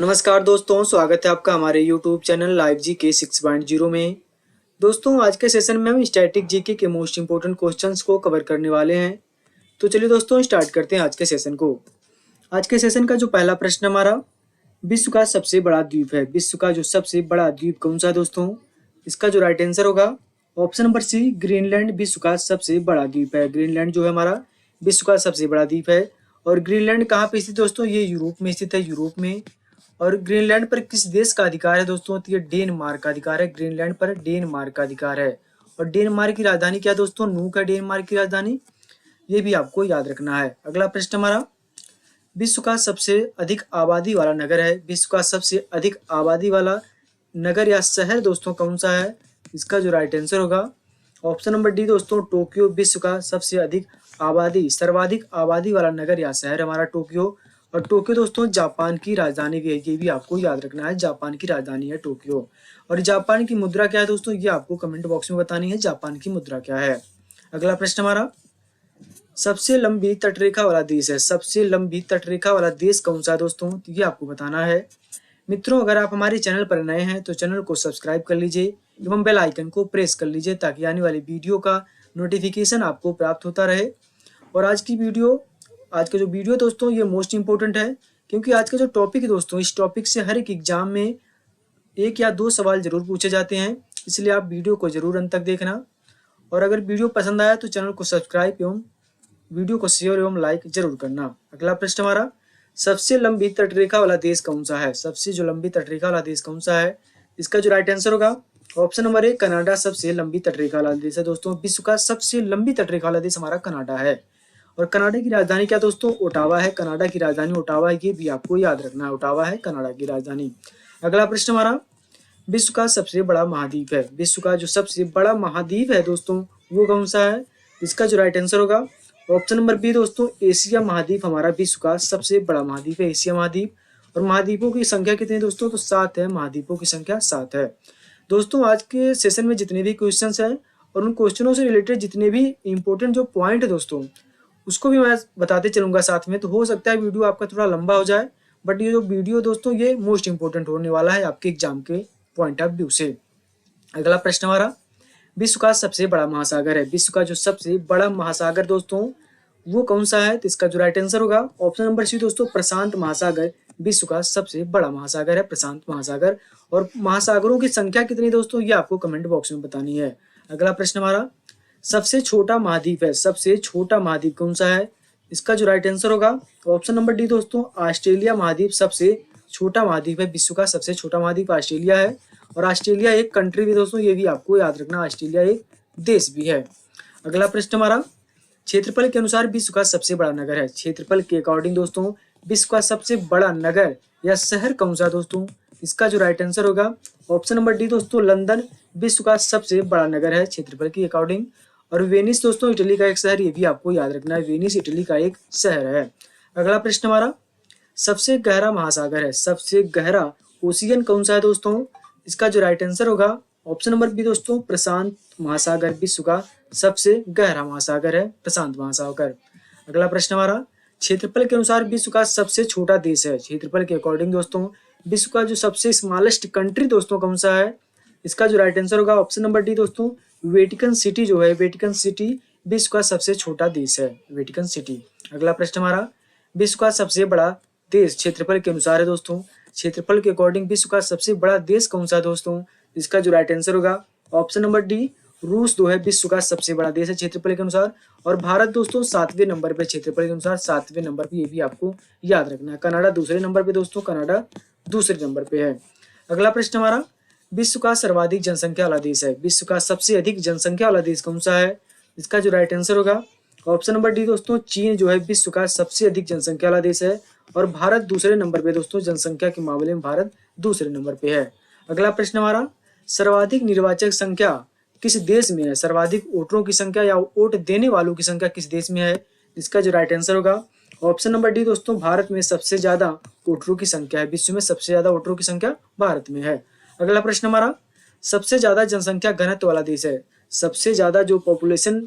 नमस्कार दोस्तों, स्वागत है आपका हमारे YouTube चैनल लाइव जी के 6.0 में। दोस्तों, आज के सेशन में हम स्टैटिक जीके के मोस्ट इंपोर्टेंट क्वेश्चंस को कवर करने वाले हैं। तो चलिए दोस्तों, स्टार्ट करते हैं आज के सेशन को। आज के सेशन का जो पहला प्रश्न हमारा, विश्व का सबसे बड़ा द्वीप है। विश्व का जो सबसे बड़ा द्वीप कौन सा है दोस्तों? इसका जो राइट आंसर होगा ऑप्शन नंबर सी, ग्रीनलैंड विश्व का सबसे बड़ा द्वीप है। ग्रीनलैंड जो है हमारा विश्व का सबसे बड़ा द्वीप है। और ग्रीनलैंड कहाँ पे स्थित है दोस्तों? ये यूरोप में स्थित है, यूरोप में। और ग्रीनलैंड पर किस देश का अधिकार है दोस्तों? तो ये डेनमार्क का अधिकार है। ग्रीनलैंड पर डेनमार्क का अधिकार है। और डेनमार्क की राजधानी क्या है दोस्तों? नूक है डेनमार्क की राजधानी। ये भी आपको याद रखना है। अगला प्रश्न हमारा, विश्व का सबसे अधिक आबादी वाला नगर है। विश्व का सबसे अधिक आबादी वाला नगर या शहर दोस्तों कौन सा है? इसका जो राइट आंसर होगा ऑप्शन नंबर डी दोस्तों, टोक्यो विश्व का सबसे अधिक सर्वाधिक आबादी वाला नगर या शहर हमारा टोक्यो। और टोक्यो दोस्तों जापान की राजधानी भी है, ये भी आपको याद रखना है। जापान की राजधानी है टोक्यो। और जापान की मुद्रा क्या है दोस्तों? ये आपको कमेंट बॉक्स में बतानी है, जापान की मुद्रा क्या है। अगला प्रश्न हमारा, सबसे लंबी तटरेखा वाला देश है। सबसे लंबी तटरेखा वाला देश कौन सा है दोस्तों? ये आपको बताना है। मित्रों, अगर आप हमारे चैनल पर नए हैं तो चैनल को सब्सक्राइब कर लीजिए एवं बेल आइकन को प्रेस कर लीजिए ताकि आने वाली वीडियो का नोटिफिकेशन आपको प्राप्त होता रहे। और आज का जो वीडियो दोस्तों ये मोस्ट इंपोर्टेंट है, क्योंकि आज का जो टॉपिक है दोस्तों, इस टॉपिक से हर एक एग्जाम में 1 या 2 सवाल जरूर पूछे जाते हैं। इसलिए आप वीडियो को जरूर अंत तक देखना। और अगर वीडियो पसंद आया तो चैनल को सब्सक्राइब एवं वीडियो को शेयर एवं लाइक जरूर करना। अगला प्रश्न हमारा, सबसे लंबी तटरेखा वाला देश कौन सा है? सबसे जो लंबी तटरेखा वाला देश कौन सा है? इसका जो राइट आंसर होगा ऑप्शन नंबर ए, कनाडा सबसे लंबी तटरेखा वाला देश है दोस्तों। विश्व का सबसे लंबी तटरेखा वाला देश हमारा कनाडा है। और कनाडा की राजधानी क्या दोस्तों? ओटावा है। कनाडा की राजधानी ओटावा है, ये भी आपको याद रखना है। ओटावा है कनाडा की राजधानी। अगला प्रश्न हमारा, विश्व का सबसे बड़ा महाद्वीप है। विश्व का जो सबसे बड़ा महाद्वीप है दोस्तों वो कौन सा है? इसका जो राइट आंसर होगा ऑप्शन नंबर बी दोस्तों, एशिया महाद्वीप हमारा विश्व का सबसे बड़ा महाद्वीप है, एशिया महाद्वीप। और महाद्वीपों की संख्या कितनी है दोस्तों? तो 7 है। महाद्वीपों की संख्या 7 है। दोस्तों, आज के सेशन में जितने भी क्वेश्चंस हैं और उन क्वेश्चनों से रिलेटेड जितने भी इंपॉर्टेंट जो पॉइंट है दोस्तों, उसको भी मैं बताते चलूंगा साथ में। तो हो सकता है वीडियो आपका थोड़ा लंबा हो जाए, बट ये जो वीडियो दोस्तों ये मोस्ट इंपोर्टेंट होने वाला है आपके एग्जाम के पॉइंट ऑफ व्यू से। अगला प्रश्न हमारा, विश्व का सबसे बड़ा महासागर है। विश्व का जो सबसे बड़ा महासागर दोस्तों वो कौन सा है? तो इसका जो राइट आंसर होगा ऑप्शन नंबर सी दोस्तों, प्रशांत महासागर विश्व का सबसे बड़ा महासागर है, प्रशांत महासागर। और महासागरों की संख्या कितनी दोस्तों ये आपको कमेंट बॉक्स में बतानी है। अगला प्रश्न हमारा, सबसे छोटा महाद्वीप है। सबसे छोटा महाद्वीप कौन सा है? इसका जो राइट आंसर होगा ऑप्शन नंबर डी दोस्तों, ऑस्ट्रेलिया महाद्वीप सबसे छोटा महाद्वीप है। विश्व का सबसे छोटा महाद्वीप ऑस्ट्रेलिया है। और ऑस्ट्रेलिया एक कंट्री भी दोस्तों, ये भी आपको याद रखना, ऑस्ट्रेलिया एक देश भी है। अगला प्रश्न हमारा, क्षेत्रफल के अनुसार विश्व का सबसे बड़ा नगर है। क्षेत्रफल के अकॉर्डिंग दोस्तों विश्व का सबसे बड़ा नगर या शहर कौन सा दोस्तों? इसका जो राइट आंसर होगा ऑप्शन नंबर डी दोस्तों, लंदन विश्व का सबसे बड़ा नगर है क्षेत्रफल के अकॉर्डिंग। और वेनिस दोस्तों इटली का एक शहर, ये भी आपको याद रखना है, वेनिस इटली का एक शहर है। अगला प्रश्न हमारा, सबसे गहरा महासागर है। सबसे गहरा ओशियन कौन सा है दोस्तों? इसका जो राइट आंसर होगा ऑप्शन नंबर बी दोस्तों, प्रशांत महासागर विश्व का सबसे गहरा महासागर है, प्रशांत महासागर। अगला प्रश्न हमारा, क्षेत्रफल के अनुसार विश्व का सबसे छोटा देश है। क्षेत्रफल के अकॉर्डिंग दोस्तों विश्व का जो सबसे स्मॉलेस्ट कंट्री दोस्तों कौन सा है? इसका जो राइट आंसर होगा ऑप्शन नंबर डी दोस्तों, वेटिकन सिटी जो है, वेटिकन सिटी विश्व का सबसे छोटा देश है, वेटिकन सिटी। अगला प्रश्न हमारा, विश्व का सबसे बड़ा देश क्षेत्रफल के अनुसार है दोस्तों। क्षेत्रफल के अकॉर्डिंग विश्व का सबसे बड़ा देश कौन सा है दोस्तों? इसका जो राइट आंसर होगा ऑप्शन नंबर डी, रूस जो है विश्व का सबसे बड़ा देश है क्षेत्रफल के अनुसार। और भारत दोस्तों 7वें नंबर पे क्षेत्रफल के अनुसार, 7वें नंबर पे, ये भी आपको याद रखना है। कनाडा दूसरे नंबर पे दोस्तों, कनाडा दूसरे नंबर पे है। अगला प्रश्न हमारा, विश्व का सर्वाधिक जनसंख्या वाला देश है। विश्व का सबसे अधिक जनसंख्या वाला देश कौन सा है? इसका जो राइट आंसर होगा ऑप्शन नंबर डी दोस्तों, चीन जो है विश्व का सबसे अधिक जनसंख्या वाला देश है। और भारत दूसरे नंबर पे दोस्तों, जनसंख्या के मामले में भारत दूसरे नंबर पे है। अगला प्रश्न हमारा, सर्वाधिक निर्वाचक संख्या किस देश में है? सर्वाधिक वोटरों की संख्या या वोट देने वालों की संख्या किस देश में है? इसका जो राइट आंसर होगा ऑप्शन नंबर डी दोस्तों, भारत में सबसे ज्यादा वोटरों की संख्या है। विश्व में सबसे ज्यादा वोटरों की संख्या भारत में है। अगला प्रश्न हमारा, सबसे ज्यादा जनसंख्या घनत्व वाला देश है। सबसे ज्यादा जो पॉपुलेशन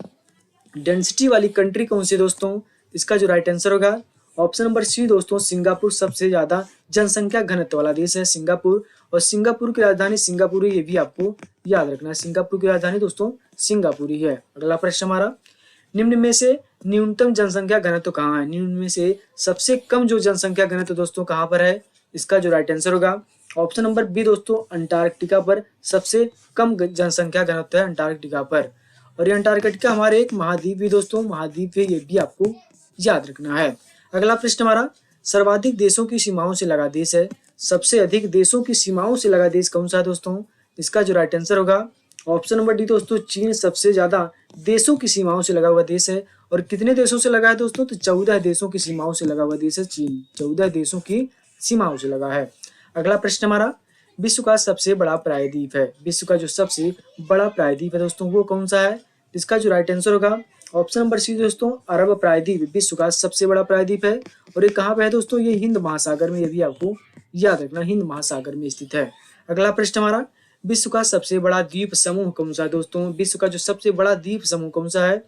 डेंसिटी वाली कंट्री कौन सी दोस्तों? इसका जो राइट आंसर होगा ऑप्शन नंबर सी दोस्तों सिंगापुर सबसे ज्यादा जनसंख्या घनत्व वाला देश है सिंगापुर, और सिंगापुर की राजधानी सिंगापुर है, ये भी आपको याद रखना है। सिंगापुर की राजधानी दोस्तों सिंगापुर ही है। अगला प्रश्न हमारा, निम्न में से न्यूनतम जनसंख्या घनत्व कहाँ है? निम्न में से सबसे कम जो जनसंख्या घनत्व दोस्तों कहाँ पर है? इसका जो राइट आंसर होगा ऑप्शन नंबर बी दोस्तों अंटार्कटिका पर सबसे कम जनसंख्या घनत्व है अंटार्कटिका पर। और ये अंटार्कटिका हमारे एक महाद्वीप भी दोस्तों महाद्वीप है, ये भी आपको याद रखना है। अगला प्रश्न हमारा, सर्वाधिक देशों की सीमाओं से लगा देश है। सबसे अधिक देशों की सीमाओं से लगा देश कौन सा है दोस्तों? इसका जो राइट आंसर होगा ऑप्शन नंबर डी दोस्तों चीन सबसे ज्यादा देशों की सीमाओं से लगा हुआ देश है। और कितने देशों से लगा है दोस्तों? तो 14 देशों की सीमाओं से लगा हुआ देश है चीन, 14 देशों की सीमाओं से लगा है। अगला प्रश्न हमारा, विश्व का सबसे बड़ा प्रायद्वीप है। विश्व का जो सबसे बड़ा प्रायद्वीप है दोस्तों वो कौन सा है? इसका जो राइट आंसर होगा ऑप्शन नंबर सी दोस्तों अरब प्रायद्वीप विश्व का सबसे बड़ा प्रायद्वीप है। और ये कहाँ पे है दोस्तों? ये हिंद महासागर में, ये भी आपको याद रखना, हिंद महासागर में स्थित है। अगला प्रश्न हमारा, विश्व का सबसे बड़ा द्वीप समूह कौन सा है दोस्तों? विश्व का जो सबसे बड़ा द्वीप समूह कौन सा है?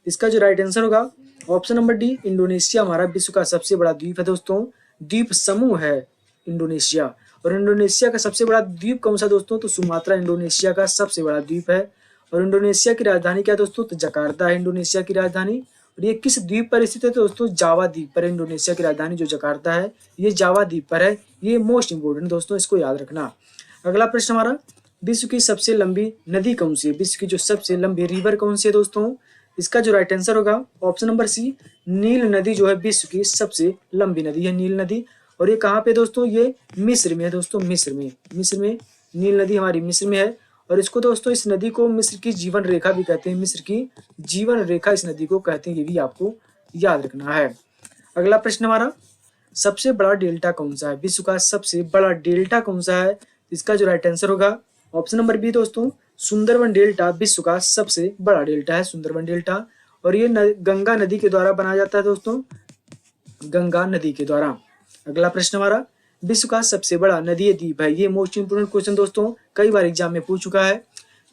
इसका जो राइट आंसर होगा ऑप्शन नंबर डी इंडोनेशिया हमारा विश्व का सबसे बड़ा द्वीप है दोस्तों, द्वीप समूह है इंडोनेशिया। और इंडोनेशिया का सबसे बड़ा द्वीप कौन सा दोस्तों? तो सुमात्रा इंडोनेशिया का सबसे बड़ा द्वीप है। और इंडोनेशिया की राजधानी क्या है दोस्तों? तो जकार्ता है इंडोनेशिया की राजधानी। और ये किस द्वीप पर स्थित है दोस्तों? जावा द्वीप पर। इंडोनेशिया की राजधानी जो जकार्ता है ये जावा द्वीप पर है। ये मोस्ट इंपोर्टेंट दोस्तों, इसको याद रखना। अगला प्रश्न हमारा, विश्व की सबसे लंबी नदी कौन सी है? विश्व की जो सबसे लंबी रिवर कौन सी है दोस्तों? इसका जो राइट आंसर होगा ऑप्शन नंबर सी नील नदी जो है विश्व की सबसे लंबी नदी है नील नदी। और ये कहाँ पे दोस्तों? ये मिस्र में है दोस्तों, मिस्र में नील नदी हमारी मिस्र में है। और इसको दोस्तों इस नदी को मिस्र की जीवन रेखा भी कहते हैं, मिस्र की जीवन रेखा इस नदी को कहते हैं, ये भी आपको याद रखना है। अगला प्रश्न हमारा, सबसे बड़ा डेल्टा कौन सा है? विश्व का सबसे बड़ा डेल्टा कौन सा है? इसका जो राइट आंसर होगा ऑप्शन नंबर बी दोस्तों सुंदरबन डेल्टा विश्व का सबसे बड़ा डेल्टा है सुंदरबन डेल्टा। और ये गंगा नदी के द्वारा बनाया जाता है दोस्तों, गंगा नदी के द्वारा। अगला प्रश्न हमारा, विश्व का सबसे बड़ा नदीय द्वीप है। ये मोस्ट इंपोर्टेंट क्वेश्चन दोस्तों कई बार एग्जाम में पूछ चुका है।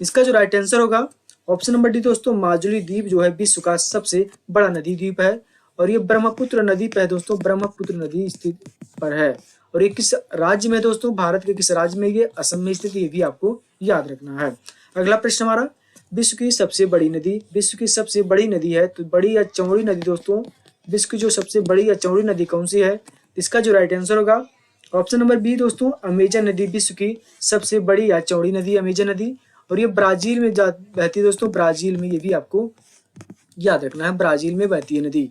इसका जो राइट आंसर होगा ऑप्शन नंबर डी दोस्तों माजुली द्वीप जो है विश्व का सबसे बड़ा नदी द्वीप है। और ये ब्रह्मपुत्र नदी पर है दोस्तों, ब्रह्मपुत्र नदी स्थित पर है। और ये किस राज्य में दोस्तों? भारत के किस राज्य में? ये असम में स्थित, ये भी आपको याद रखना है। अगला प्रश्न हमारा, विश्व की सबसे बड़ी नदी, विश्व की सबसे बड़ी नदी है तो बड़ी या चौड़ी नदी दोस्तों, विश्व की जो सबसे बड़ी या चौड़ी नदी कौन सी है? इसका जो राइट आंसर होगा ऑप्शन नंबर बी दोस्तों अमेजन नदी विश्व की सबसे बड़ी या चौड़ी नदी अमेजन नदी। और ये ब्राजील में बहती है दोस्तों, ब्राजील में, ये भी आपको याद रखना है, ब्राजील में बहती है नदी।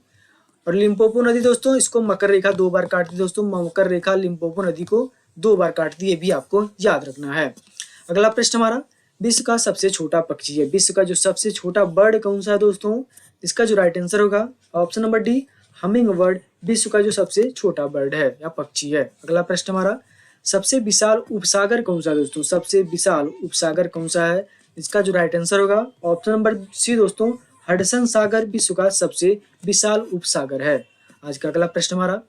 और लिम्पोपो नदी दोस्तों इसको मकर रेखा 2 बार काटती है दोस्तों, मकर रेखा लिम्पोपो नदी को 2 बार काटती है, ये भी आपको याद रखना है। अगला प्रश्न हमारा, विश्व का सबसे छोटा पक्षी है। विश्व का जो सबसे छोटा बर्ड कौन सा है दोस्तों? इसका जो राइट आंसर होगा option number D humming bird विश्व का जो सबसे छोटा बर्ड है या पक्षी है। अगला प्रश्न हमारा, सबसे विशाल उपसागर कौन सा है दोस्तों? सबसे विशाल उपसागर कौन सा है? इसका जो राइट आंसर होगा ऑप्शन नंबर सी दोस्तों हडसन सागर विश्व का सबसे विशाल उपसागर है। आज का अगला प्रश्न हमारा,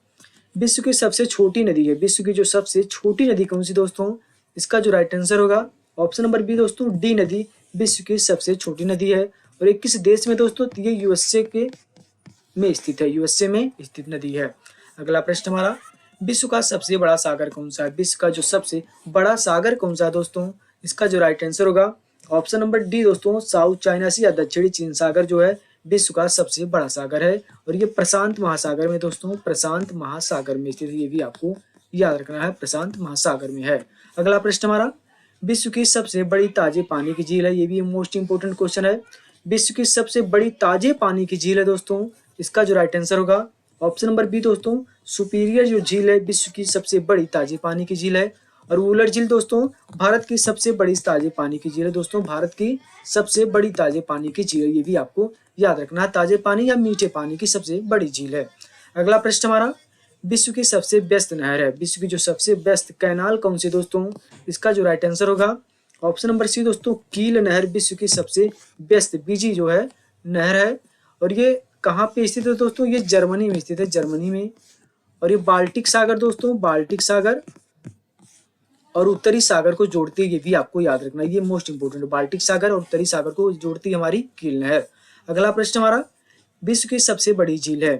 विश्व की सबसे छोटी नदी है। विश्व की जो सबसे छोटी नदी कौन सी दोस्तों? इसका जो राइट आंसर होगा ऑप्शन नंबर बी दोस्तों डी नदी विश्व की सबसे छोटी नदी है। और ये किस देश में दोस्तों? ये यूएसए के में स्थित है, यूएसए में स्थित नदी है। अगला प्रश्न हमारा, विश्व का सबसे बड़ा सागर कौन सा है? विश्व का जो सबसे बड़ा सागर कौन सा है दोस्तों? इसका जो राइट आंसर होगा ऑप्शन नंबर डी दोस्तों साउथ चाइना सी या दक्षिणी चीन सागर जो है विश्व का सबसे बड़ा सागर है। और ये प्रशांत महासागर में दोस्तों, प्रशांत महासागर में स्थित, ये भी आपको याद रखना है, प्रशांत महासागर में है। अगला प्रश्न हमारा, विश्व की सबसे बड़ी ताजे पानी की झील है। ये भी मोस्ट इंपोर्टेंट क्वेश्चन है। विश्व की सबसे बड़ी ताजे पानी की झील है दोस्तों, इसका जो राइट आंसर होगा ऑप्शन नंबर बी दोस्तों सुपीरियर जो झील है विश्व की सबसे बड़ी ताजे पानी की झील है। और वुलर झील दोस्तों भारत की सबसे बड़ी ताजे पानी की झील है दोस्तों, भारत की सबसे बड़ी ताजे पानी की झील है, ये भी आपको याद रखना है, ताजे पानी या मीठे पानी की सबसे बड़ी झील है। अगला प्रश्न हमारा, विश्व की सबसे व्यस्त नहर है। विश्व की जो सबसे व्यस्त कैनाल कौन सी दोस्तों? इसका जो राइट आंसर होगा ऑप्शन नंबर सी दोस्तों कील नहर विश्व की सबसे व्यस्त बिजी जो है नहर है। और ये कहाँ पे स्थित है दोस्तों? ये जर्मनी में स्थित है, जर्मनी में। और ये बाल्टिक सागर दोस्तों, बाल्टिक सागर और उत्तरी सागर को जोड़ती है, ये भी आपको याद रखना है, ये मोस्ट इंपोर्टेंट है। बाल्टिक सागर और उत्तरी सागर को जोड़ती है हमारी कील नहर। अगला प्रश्न हमारा, विश्व की सबसे बड़ी झील है।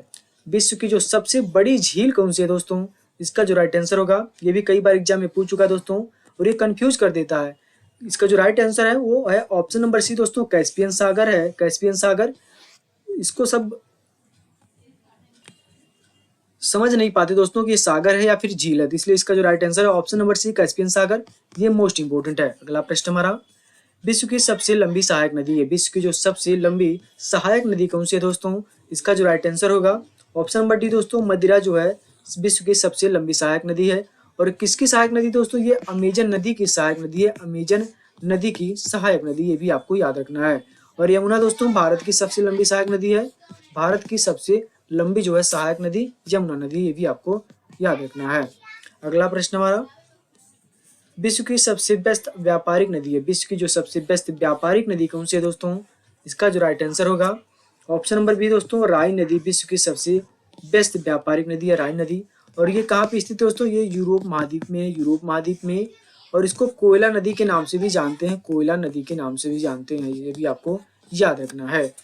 विश्व की जो सबसे बड़ी झील कौन सी है दोस्तों? इसका जो राइट आंसर होगा, ये भी कई बार एग्जाम में पूछ चुका है दोस्तों और ये कंफ्यूज कर देता है। इसका जो राइट आंसर है वो है ऑप्शन नंबर सी दोस्तों, कैस्पियन सागर है, कैस्पियन सागर। इसको सब समझ नहीं पाते दोस्तों कि ये सागर है या फिर झील है, तो इसलिए इसका जो राइट आंसर है ऑप्शन नंबर सी, कैस्पियन सागर। ये मोस्ट इंपोर्टेंट है। अगला प्रश्न हमारा, विश्व की सबसे लंबी सहायक नदी है, विश्व की जो सबसे लंबी सहायक नदी कौन सी है दोस्तों? इसका जो राइट आंसर होगा ऑप्शन नंबर डी दोस्तों, मदिरा जो है विश्व की सबसे लंबी सहायक नदी है। और किसकी सहायक नदी दोस्तों? ये अमेजन नदी की सहायक नदी है, अमेजन नदी की सहायक नदी, ये भी आपको याद रखना है। और यमुना दोस्तों भारत की सबसे लंबी सहायक नदी है, भारत की सबसे लंबी जो है सहायक नदी यमुना नदी, ये भी आपको याद रखना है। अगला प्रश्न हमारा, विश्व की सबसे व्यस्त व्यापारिक नदी है, विश्व की जो सबसे व्यस्त व्यापारिक नदी कौन सी है दोस्तों? इसका जो राइट आंसर होगा ऑप्शन नंबर बी दोस्तों, राइन नदी विश्व की सबसे व्यस्त व्यापारिक नदी है, राइन नदी। और ये कहाँ पे स्थित है दोस्तों? ये यूरोप महाद्वीप में, यूरोप महाद्वीप में। और इसको कोयला नदी के नाम से भी जानते हैं, कोयला नदी के नाम से भी जानते हैं, ये भी आपको याद रखना है।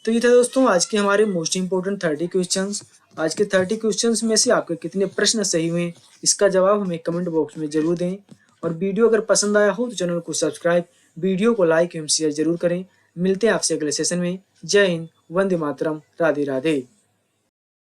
तो ये था दोस्तों आज के हमारे मोस्ट इंपोर्टेंट 30 क्वेश्चंस। आज के 30 क्वेश्चंस में से आपके कितने प्रश्न सही हुए, इसका जवाब हमें कमेंट बॉक्स में जरूर दें। और वीडियो अगर पसंद आया हो तो चैनल को सब्सक्राइब, वीडियो को लाइक एवं शेयर जरूर करें। मिलते हैं आपसे अगले सेशन में। जय हिंद, वंदे मातरम, राधे राधे।